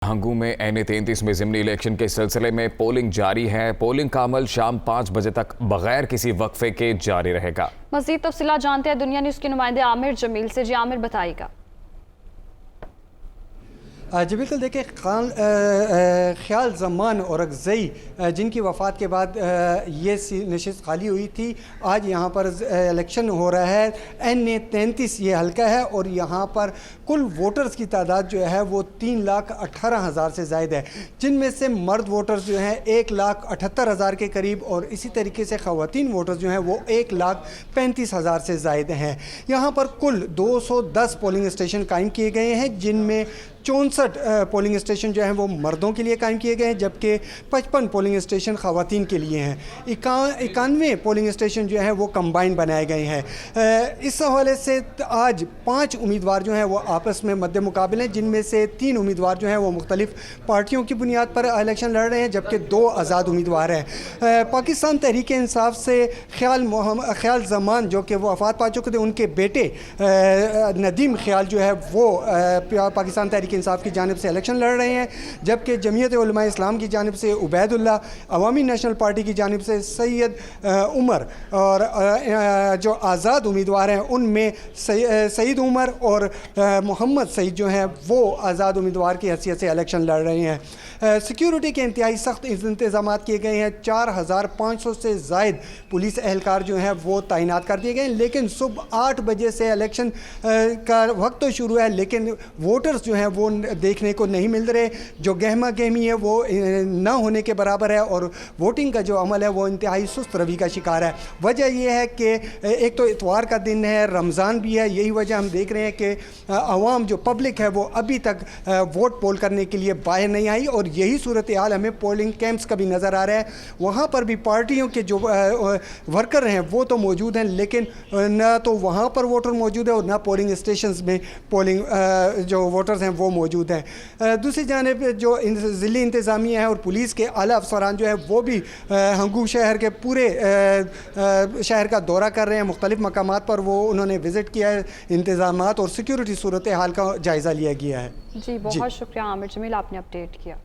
हंगू में NA-33 में ज़िमनी election के सिलसिले में पोलिंग जारी है। पोलिंग का अमल शाम 5 बजे तक बगैर किसी वक्फे के जारी रहेगा। मज़ीद तफसीलात जानते हैं दुनिया न्यूज़ के नुमाइंदे आमिर जमील से। जी आमिर, बताइएगा। जी बिल्कुल, देखिए ख्याल ज़मान और अगज़ई जिनकी वफ़ात के बाद ये नशिस्त खाली हुई थी, आज यहाँ पर इलेक्शन हो रहा है। NA-33 ये हल्का है और यहाँ पर कुल वोटर्स की तादाद जो है वो 3,18,000 से ज़ायद है, जिनमें से मर्द वोटर्स जो हैं 1,78,000 के करीब और इसी तरीके से ख़वातीन वोटर्स जो हैं वो 1,35,000 से ज़ायद हैं। यहाँ पर कुल 210 पोलिंग स्टेशन कायम किए गए हैं, जिनमें 64 पोलिंग स्टेशन जो हैं वो मर्दों के लिए कायम किए गए हैं, जबकि 55 पोलिंग स्टेशन ख़वातीन के लिए हैं। 91 पोलिंग स्टेशन जो हैं वो कंबाइन बनाए गए हैं। इस हवाले से आज 5 उम्मीदवार जो हैं वो आपस में मद्दे मुकाबले हैं, जिनमें से 3 उम्मीदवार जो हैं वो मुख्तलिफ पार्टियों की बुनियाद पर इलेक्शन लड़ रहे हैं, जबकि 2 आज़ाद उम्मीदवार हैं। पाकिस्तान तहरीक इंसाफ से ख्याल ज़मान जो कि वो वफ़ात पा चुके थे, उनके बेटे नदीम ख्याल जो है वो पाकिस्तान तहरीक इंसाफ की जानिब से इलेक्शन लड़ रहे हैं, जबकि जमीयत उलमा इस्लाम की जानिब से उबैदुल्ला, अवामी नेशनल पार्टी की जानिब से सैयद उमर और जो आज़ाद उम्मीदवार हैं उनमें सईद उमर और मोहम्मद सईद जो हैं वो आज़ाद उम्मीदवार की हैसियत से इलेक्शन लड़ रहे हैं। सिक्योरिटी के इंतहाई सख्त इंतज़ाम किए गए हैं। 4,500 से ज़ायद पुलिस एहलकार जो हैं वो तैनात कर दिए गए हैं, लेकिन सुबह 8 बजे से इलेक्शन का वक्त तो शुरू है, लेकिन वोटर्स जो हैं वो देखने को नहीं मिल रहे। जो गहमा गहमी है वो ना होने के बराबर है और वोटिंग का जो अमल है वो इंतहाई सुस्त रवि का शिकार है। वजह यह है कि एक तो इतवार का दिन है, रमज़ान भी है, यही वजह हम देख रहे हैं कि आवाम जो पब्लिक है वो अभी तक वोट पोल करने के लिए बाहर नहीं आई और यही सूरत हाल हमें पोलिंग कैंप्स का भी नज़र आ रहा है। वहाँ पर भी पार्टियों के जो वर्कर हैं वो तो मौजूद हैं, लेकिन ना तो वहाँ पर वोटर मौजूद है और ना पोलिंग स्टेशंस में पोलिंग जो वोटर्स हैं वो मौजूद हैं। दूसरी जानिब जो ज़िली इंतज़ामिया है और पुलिस के आला अफसरान जो है वो भी हंगू शहर के पूरे शहर का दौरा कर रहे हैं। मुख्तलिफ़ मकामात पर वो उन्होंने विज़िट किया है, इंतज़ामात और सिक्योरिटी सूरत हाल का जायज़ा लिया गया है। जी बहुत शुक्रिया आमिर जमील, आपने अपडेट किया।